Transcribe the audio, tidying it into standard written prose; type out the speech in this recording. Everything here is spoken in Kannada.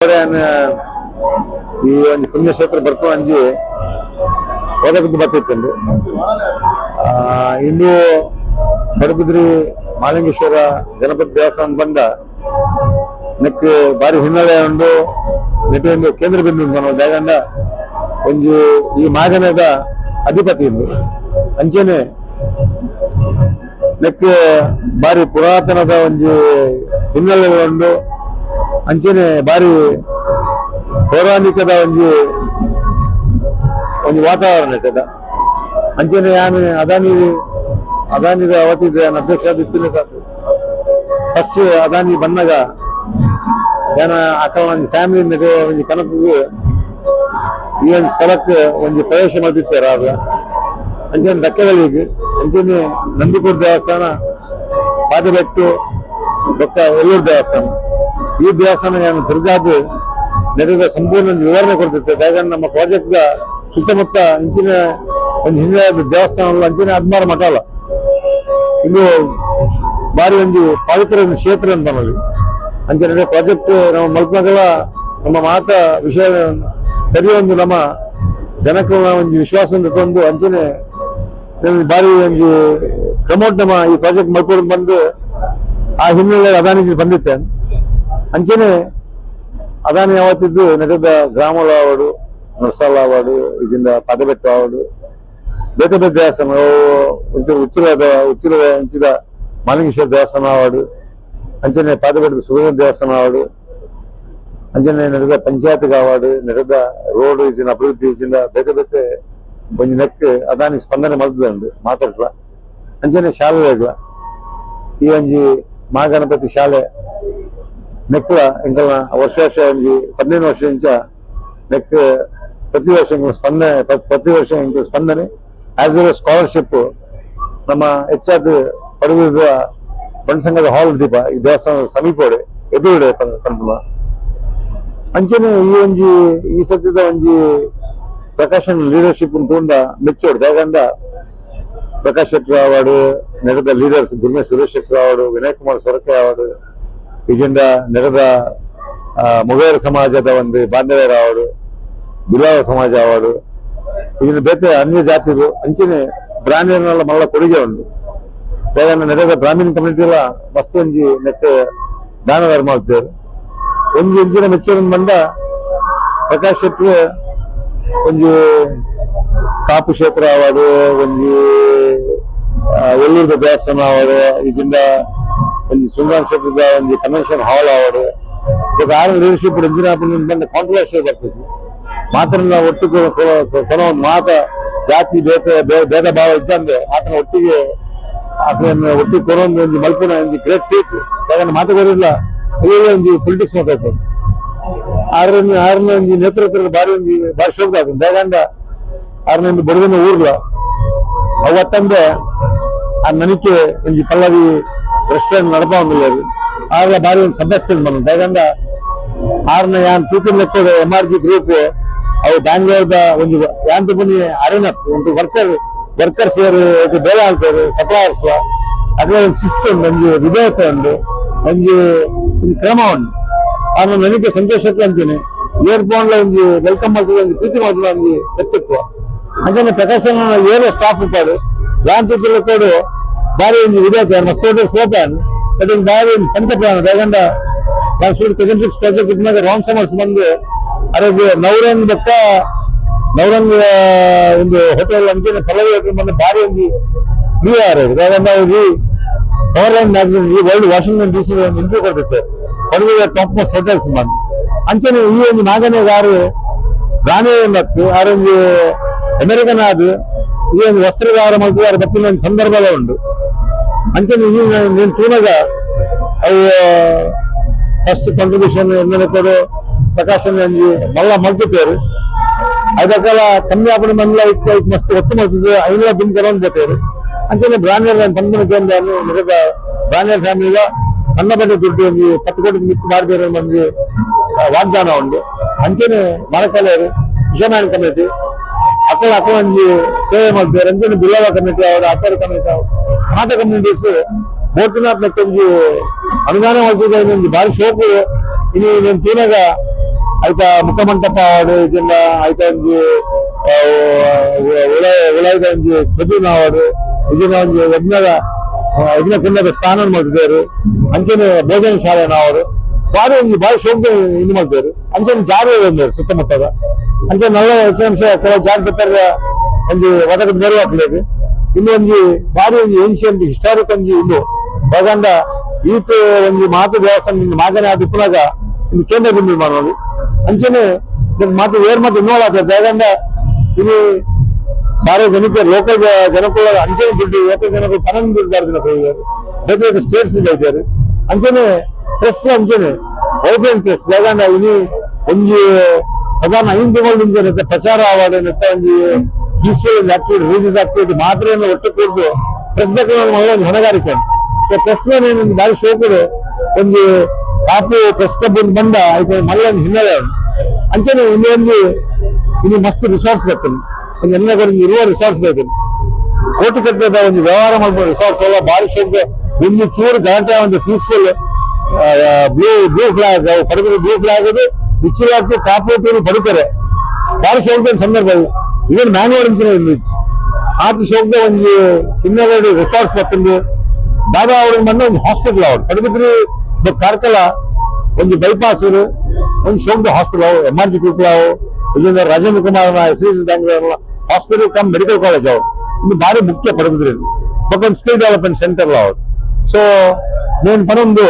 ಈ ಒಂದು ಪುಣ್ಯಕ್ಷೇತ್ರ ಬರ್ಕೊಂಡು ಅಂಜಿ ಓದಕದ್ದು ಬರ್ತಿತ್ತಂದು ಇಂದು ಪಡುಬಿದ್ರಿ ಮಾಲಿಂಗೇಶ್ವರ ಗಣಪತಿ ದೇವಸ್ಥಾನ ಬಂದ ನೆಕ್ ಬಾರಿ ಹಿನ್ನೆಲೆ ಉಂಡು ನೆಟ್ಟಿ ಒಂದು ಕೇಂದ್ರ ಬಿಂದು ನಾವು ಜಾಗಂಡ ಒಂಜಿ ಈ ಮಾಗನದ ಅಧಿಪತಿ ಇಂದು ಅಂಚೆನೆ ನೆಕ್ ಬಾರಿ ಪುರಾತನದ ಒಂಜಿ ಹಿನ್ನೆಲೆ ಉಂಡು ಅಂಚೆನೆ ಬಾರಿ ಪೌರಾಣಿಕದ ಒಂದು ವಾತಾವರಣ ಇರ್ತದ ಅಂಚೆನೆ ಯಾನು ಅದಾನಿದ ಅವತ್ತಿದ ಅಧ್ಯಕ್ಷ ಇತ್ತಿನ ಫಸ್ಟ್ ಅದಾನಿ ಬಂದಾಗ ಯಾನ ಅಕ್ಕ ಒಂದು ಫ್ಯಾಮಿಲಿ ನಡೆ ಒಂದು ಕನಕಗೂ ಈ ಒಂದು ಸ್ಥಳಕ್ಕೆ ಒಂದು ಪ್ರವೇಶ ಮಾಡ್ತಿರ್ತಾರೆ ಆಗ ಅಂಚೆನೆ ಧಕ್ಕೆಗಳಿಗೆ ಅಂಚೆನೆ ನಂದಿಕೂರ್ ದೇವಸ್ಥಾನ ಪಾದಬೆಟ್ಟು ಬೊಕ್ಕ ಎಲ್ಲೂರು ದೇವಸ್ಥಾನ ಈ ದೇವಸ್ಥಾನ ಏನು ತಿರುಗಾದು ನಡೆದ ಸಂಪೂರ್ಣ ವಿವರಣೆ ಕೊಡ್ತಿರ್ತದೆ ಯಾಕಂದ್ರೆ ನಮ್ಮ ಪ್ರಾಜೆಕ್ಟ್ ಸುತ್ತಮುತ್ತ ಇಂಚಿನ ಒಂದು ಹಿನ್ನೆಲೆ ದೇವಸ್ಥಾನ ಅಂಚಿನ 16 ಮಠ ಅಲ್ಲ ಇದು ಬಾರಿ ಒಂದು ಪವಿತ್ರ ಕ್ಷೇತ್ರ ಅಂತ ನಮ್ಮಲ್ಲಿ ಅಂಚೆ ಪ್ರಾಜೆಕ್ಟ್ ನಮ್ಮ ಮಲ್ಪಗಳ ನಮ್ಮ ಮಾತ ವಿಷಯ ಸರಿಯೊಂದು ನಮ್ಮ ಜನಗಳ ಒಂದು ವಿಶ್ವಾಸದಿಂದ ತಂದು ಅಂಚನೆ ಬಾರಿ ಒಂದು ಪ್ರಮೋಟ್ ನಮ್ಮ ಈ ಪ್ರಾಜೆಕ್ಟ್ ಮಲ್ಪೋದು ಬಂದು ಆ ಹಿನ್ನೆಲೆ ಅದಾನಿ ಬಂದಿತ್ತೆ ಅಂಚೆನೆ ಅದಾನಿ ಯಾವತ್ತಿದ್ದು ನಡೆದ ಗ್ರಾಮಗಳ ಅವಾರ್ಡು ನರ್ಸಾಲ ಅವಾರ್ಡು ಇದರಿಂದ ಪದಬೆಟ್ಟು ಅವಾರ್ಡು ಬೇತೆ ಬೇತೆ ದೇವಸ್ಥಾನ ಉಚ್ಚಿರದ ಹಂಚಿದ ಮಾಲಿಂಗೇಶ್ವರ ದೇವಸ್ಥಾನ ಅವಾರ್ಡು ಅಂಚನೆ ಪಾದಬೆಟ್ಟದ ಸುಗಂಧ ದೇವಸ್ಥಾನ ಅವಾರ್ಡು ಅಂಚನೆ ನಡೆದ ಪಂಚಾಯತ್ಗೆ ಅವಾರ್ಡು ನಡೆದ ರೋಡ್ ಇದನ್ನ ಅಭಿವೃದ್ಧಿ ಇದರಿಂದ ಬೇತೆ ಬೇತೆ ಒಂದು ನೆಕ್ ಅದಾನಿ ಸ್ಪಂದನೆ ಮಾಡ್ತದೆ ಮಾತಾಡ್ಲ ಅಂಚನೆ ಶಾಲೆಗಳ ಈ ಒಂಜಿ ಮಹಾಗಣಪತಿ ಶಾಲೆ ನೆಕ್ಲ ಎಂಕಲ್ನ ವರ್ಷ ಒಂದು 15 ವರ್ಷ ನೆಕ್ ಪ್ರತಿ ವರ್ಷ ಸ್ಪಂದನೆ ಆಸ್ ವೆಲ್ ಸ್ಕಾಲರ್ಶಿಪ್ ನಮ್ಮ ಹೆಚ್ಚಾದ ಪಡುವ ಬಣ್ಣ ಸಂಘದ ಹಾಲ್ ದೀಪ ಈ ದೇವಸ್ಥಾನದ ಸಮೀಪಡೆ ಎದುರುಡೆ ಪಂಪುಲ ಅಂಚನೆ ಈ ಸತ್ಯದ ಒಂಜಿ ಪ್ರಕಾಶನ್ ಲೀಡರ್ಶಿಪ್ ತೂಂಡ ಮೆಚ್ಚೋಡು ಯಾಕಂದ ಪ್ರಕಾಶ್ ಶೆಟ್ಟಿ ಅವಾರ್ಡು ನಡೆದ leaders Gurme Suresh Shetty award Vinay Kumar Sorake award ಇದರಿಂದ ನಡೆದ ಮೊಗೇರ ಸಮಾಜದ ಒಂದು ಬಾಂಧವ್ಯರ ಅವಾರ್ಡು ಬಿಲಾವ ಸಮಾಜ ಅವಾರ್ಡು ಇದನ್ನು ಬೇತೆ ಅನ್ಯ ಜಾತಿಗಳು ಅಂಚನೆ ಬ್ರಾಹ್ಮಣರೆಲ್ಲ ಮಲ್ಲ ಕೊಡುಗೆ ಉಂಟು ಯಾಕಂದ್ರೆ ನಡೆದ ಬ್ರಾಹ್ಮಣ ಕಮ್ಯುನಿಟಿ ಎಲ್ಲ ಮಸ್ತ್ ಒಂಜಿ ನೆಟ್ಟು ದಾನ ಧರ್ಮ ಮಾಡ್ತಿದ್ದಾರೆ ಒಂಜಿನ ಮೆಚ್ಚೂರು ಬಂದ ಪ್ರಕಾಶ್ ಶೆಟ್ಟಿ ಒಂಜಿ ಕಾಪು ಕ್ಷೇತ್ರ ಅವಾರ್ಡು ಒಂಜಿ ಎಲ್ಲೂರದ ದೇವಸ್ಥಾನ ಅವಾರ್ಡು ಇದರಿಂದ ಒಂದು ಸುಂದರ ಕ್ಷೇತ್ರದ ಒಂದು ಕನ್ವೆನ್ಷನ್ ಹಾಲ್ ಅವಾರ್ಡು ಈಗ ಆರು ಲೀಡರ್ಶಿಪ್ ಬಂದ ಕಾಂಟ್ರವರ್ಸಿ ಬರ್ತದೆ ಮಾತನ್ನ ಒಟ್ಟು ಕೊನೋ ಒಂದು ಮಾತ ಜಾತಿ ಭೇದ ಭಾವ ಇದ್ದಂದ್ರೆ ಆತನ ಒಟ್ಟಿಗೆ ಆತನ ಒಟ್ಟಿಗೆ ಕೊನೊಂದು ಒಂದು ಮಲ್ಪಿನ ಒಂದು ಗ್ರೇಟ್ ಫೀಟ್ ಯಾಕಂದ್ರೆ ಮಾತುಗಳಿಲ್ಲ ಒಂದು ಪೊಲಿಟಿಕ್ಸ್ ಮಾತಾಡ್ತಾರೆ ಆರನೇ ಒಂದು ನೇತೃತ್ವದ ಬಾರಿ ಶೋಕ ಆಗ್ತದೆ ಯಾಕಂದ ಆರನೇ ಒಂದು ಬಡಗಿನ ಊರ್ಲ ಅವತ್ತಂದ್ರೆ ಆ ನನಗೆ ಒಂದು ಪಲ್ಲವಿ ರೆಸ್ಟೋರೆಂಟ್ ನಡಪ ಒಂದಿಲ್ಲ ಆಗ ಬಾರಿ ಒಂದು ಸಭ್ಯಸ್ಥಿತಿ ಬಂದ ಯಾಕಂದ್ರೆ ಆರ್ನ ಯಾನ್ ಪ್ರೀತಿ ಲೆಕ್ಕದ MRG ಗ್ರೂಪ್ ಅವು ಬ್ಯಾಂಗ್ಳೂರ್ದ ಒಂದು ಯಾಂತ ಬನ್ನಿ ಅರೆನಪ್ ಒಂದು ವರ್ಕರ್ಸ್ ಬೇರೆ ಆಗ್ತಾರೆ ಸಪ್ಲೈಯರ್ಸ್ ಅದ್ರ ಒಂದು ಶಿಸ್ತು ಉಂಟು ಒಂದು ವಿಧೇಯತೆ ಉಂಟು ಒಂದು ಕ್ರಮ ಉಂಟು ಆಗ ನನಗೆ ಸಂತೋಷಕ್ಕೆ ಅಂತೀನಿ ಏರ್ಪೋರ್ಟ್ ಒಂದು ವೆಲ್ಕಮ್ ಮಾಡ್ತದೆ ಒಂದು ಪ್ರೀತಿ ಮಾಡ್ತದೆ ಒಂದು ವ್ಯಕ್ತಿತ್ವ ಅಂಚನೆ ಪ್ರಕಾಶನ ಏನೇ ಸ್ಟಾಫ್ ಇರ್ತಾರೆ ಯಾಂತ ಲೆಕ್ಕೋಡು ಬಾರಿ ಒಂದು ವಿಧೇಯತೆ ಮಸ್ತೋಟ ಸ್ಲೋಪನ್ ಬಟ್ ಒಂದು ಬಾರಿ ಒಂದು ಪಂಚಪ್ರಾಣ ಯಾಕಂದ್ರೆ ನಾನು ಸೂಟ್ ಪ್ರೆಸೆಂಟಿಕ್ಸ್ ಪ್ರಾಜೆಕ್ಟ್ ಇದ್ದಾಗ ರಾಮ್ ಸಮರ್ಸ್ ಬಂದು ಅದಕ್ಕೆ ನವರಂಗ್ ಒಂದು ಹೋಟೆಲ್ ಅಂಚನೆ ಪಲ್ಲವಿ ಹೋಟೆಲ್ ಬಂದು ಬಾರಿ ಒಂದು ಪ್ರಿಯ ಯಾಕಂದ್ರೆ ಅವ್ರಿಗೆ ಪವರ್ ಲೈನ್ ಮ್ಯಾಗಝಿನ್ ಈ ವರ್ಲ್ಡ್ ವಾಷಿಂಗ್ಟನ್ DC ಒಂದು ಇಂಟರ್ವ್ಯೂ ಕೊಡ್ತಿತ್ತು ಪಡುವ ಟಾಪ್ ಮೋಸ್ಟ್ ಹೋಟೆಲ್ಸ್ ಬಂದು ಅಂಚನೆ ಈ ಒಂದು ನಾಗನೇ ಯಾರು ರಾಣಿ ಮತ್ತು ಆರೊಂದು ಅಮೆರಿಕನ್ ಆದ ಈ ಒಂದು ವಸ್ತ್ರಗಾರ ಮತ್ತು ಅವ್ರ ಬತ್ತಿನ ಒಂದು ಸಂದರ್ಭದ ಉಂಟು ಅಂಚನೆ ನೀನು ತೂನಾಗ ಅವು ಫಸ್ಟ್ ಕಾಂಟ್ರಿಬ್ಯೂಷನ್ ಎಣ್ಣೆ ಕೊಡು ಪ್ರಕಾಶನ ಮಲ್ಲ ಮಲ್ತಿದ್ದೇರು ಅದಕ್ಕೆಲ್ಲ ಕಮ್ಮಿ ಆಪಣೆ ಮಲ್ಲ ಮಸ್ತ್ ಒತ್ತು ಮಾಡ್ತಿದ್ರು ಐನೂರ ಬಿನ್ ಕರೋನ್ ಬೇಕಾರು ಅಂಚನೆ ಬ್ರಾಹ್ಮಣರ ತಂದನ ಕೇಂದ್ರ ನಡೆದ ಬ್ರಾಹ್ಮಣ ಫ್ಯಾಮಿಲಿಗ ಅನ್ನ ಬಡ್ಡೆ ದುಡ್ಡು ಒಂದು 10 ಕೋಟಿ ಮಿತ್ತು ಮಾಡಿದ್ರೆ ಒಂದು ವಾಗ್ದಾನ ಉಂಟು ಅಂಚನೆ ಮರಕಲೆಯರು ವಿಷಯಮಾನ ಕಮಿಟಿ ಅಕ್ಕಳ ಒಂದು ಸೇವೆ ಮಾಡ್ತಾರೆ ಅಂಚನೆ ಬಿಲ್ಲವ ಕಮಿಟಿ ಅವರು ಆಚಾರ ಕಮಿಟಿ ಮಾತ ಕಮ್ಯುನಿಟೀಸ್ ಬೋಟಿನ ಒಂಜಿ ಅನುದಾನ ಮಾಡ್ತಿದ್ದ ಭಾರಿ ಶೋಕು ಇನ್ನು ಪೂನಾಗ ಐತ ಮುಖಮಂಟಪ ಅವಾರ್ಡ್ ಇಜಿಂದ ಐತ ಒಂಜಿ ಉಳಾಯ್ದ ಒಂಜಿ ಪ್ರತಿಮ ಅವಾರ್ಡ್ ಇಜಿಂದ ಒಂಜಿ ಯಜ್ಞ ಕುಂಡದ ಸ್ಥಾನ ಮಾಡ್ತಿದ್ದೇರು ಅಂಚನೆ ಭೋಜನ ಶಾಲೆ ಅವಾರ್ಡ್ ಬಾರಿ ಶೋಕ ಇದು ಮಾಡ್ತಾರೆ ಅಂಚನೆ ಜಾರಿ ಬಂದರು ಸುತ್ತಮುತ್ತದ ಅಂಚನೆ ನಲ್ಲ ಹೆಚ್ಚಿನಾಂಶ ಕೆಲವು ಜಾಗೃತರ ಒಂಜಿ ಒದಗದ ಬೇರೆ ಹಾಕ್ಬೇಕು ಇನ್ನು ಒಂಜಿ ಬಾರಿ ಒಂಜಿ ಏನ್ಷಿಯಂಟ್ ಹಿಸ್ಟಾರಿಕ್ ಒಂಜಿ ಇದು ಬಾಗಂಡ ಈತ ಒಂಜಿ ಮಾತು ದೇವಸ್ಥಾನ ಮಾಗನೆ ಆದ ಉಪ್ಪನಾಗ ಇದು ಕೇಂದ್ರ ಬಿಂದು ಮಾಡೋದು ಅಂಚನೆ ಮಾತು ವೇರ್ ಮಾತು ಇನ್ವಾಲ್ವ್ ಆಗ್ತದೆ ಬಾಗಂಡ ಇದು ಸಾರ್ವಜನಿಕ ಲೋಕಲ್ ಜನಕ್ಕೂ ಅಂಚನೆ ದುಡ್ಡು ಲೋಕಲ್ ಜನಗಳು 12 ದುಡ್ಡು ಬಾರ್ದಿನ ಹೋಗಿದ್ದಾರೆ ಬೇರೆ ಬೇರೆ ಸ್ಟೇಟ್ಸ್ ಇದ್ದಾರೆ ಅಂಚನೆ ಪ್ರೆಸ್ ಅಂಚನೆ ವೈಬ್ರೆಂಟ್ ಪ್ರೆಸ್ ಬಾಗಂಡ ಇನಿ ಒಂಜಿ ಸಾಧಾರಣ 5 ತಿಂಗಳ ಮುಂಚೆ ಪ್ರಚಾರ ಅವಾರ್ಡ್ ಒಂಜಿ ಪೀಸ್ಫುಲ್ ಆಕ್ಟಿವಿಟಿ ರಿಲೀಜಿಯಸ್ ಆಕ್ಟಿವಿಟಿ ಮಾತ್ರ ಒಟ್ಟು ಕೂರ್ದು ಪ್ರೆಸ್ ಒಂದು ಹೊಣೆಗಾರಿಕೆ ಸೊ ಪ್ರೆಸ್ ಬಾರಿ ಶೋಕರು ಒಂಜಿ ಕಾಪು ಪ್ರೆಸ್ ಕ್ಲಬ್ ಬಂದ ಮಲ್ಲ ಹಿನ್ನೆಲೆ ಅಂಚನೆ ಇನ್ನು ಮಸ್ತ್ ರಿಸಾರ್ಟ್ಸ್ ಬರ್ತದೆ ಒಂದು ಎಲ್ಲ ಇರುವ ರಿಸಾರ್ಟ್ಸ್ ಬರ್ತದೆ ಕೋಟಿ ಕಟ್ಟದ ಒಂದು ವ್ಯವಹಾರ ಮಾಡ್ಬೋದು ರಿಸಾರ್ಟ್ಸ್ ಎಲ್ಲ ಬಾರಿ ಶೋಕ ಒಂದು ಚೂರು ಗಲಾಟೆ ಒಂದು ಪೀಸ್ಫುಲ್ ಬ್ಲೂ ಫ್ಲಾಗ್ ಪಡಗದ ಬ್ಲೂ ಫ್ಲಾಗ್ ಅದು ನಿಚ್ಚಲಾಗ್ತು ಕಾಪು ಪಡುತ್ತಾರೆ ಬಾರಿ ಶೋಕದ ಸಂದರ್ಭ ಇವನ್ ಮ್ಯಾಂಗ್ಳೂರ್ ಇಂಚಿನ ಆತ ಶೋಕದ ಒಂದು ಹಿನ್ನೆಲೆ ರಿಸಾರ್ಟ್ಸ್ ಬರ್ತಂದು ದಾದಾ ಅವ್ರಿಗೆ ಬಂದ ಒಂದು ಹಾಸ್ಪಿಟಲ್ ಅವ್ರು ಪಡುಬಿದ್ರಿ ಕಾರ್ಕಳ ಒಂದು ಬೈಪಾಸ್ ಒಂದು ಶೋಕದ ಹಾಸ್ಪಿಟಲ್ MRG ಕುರುಕುಳಾವು ಇದರಿಂದ Rajendra Kumar SCC Bangalore hospital come medical college ಅವ್ರು ಇನ್ನು ಬಾರಿ ಮುಖ್ಯ ಪಡುಬಿದ್ರಿ ಒಂದು ಸ್ಕಿಲ್ ಡೆವಲಪ್ಮೆಂಟ್ ಸೆಂಟರ್ ಅವ್ರು ಸೊ నేను పనుందు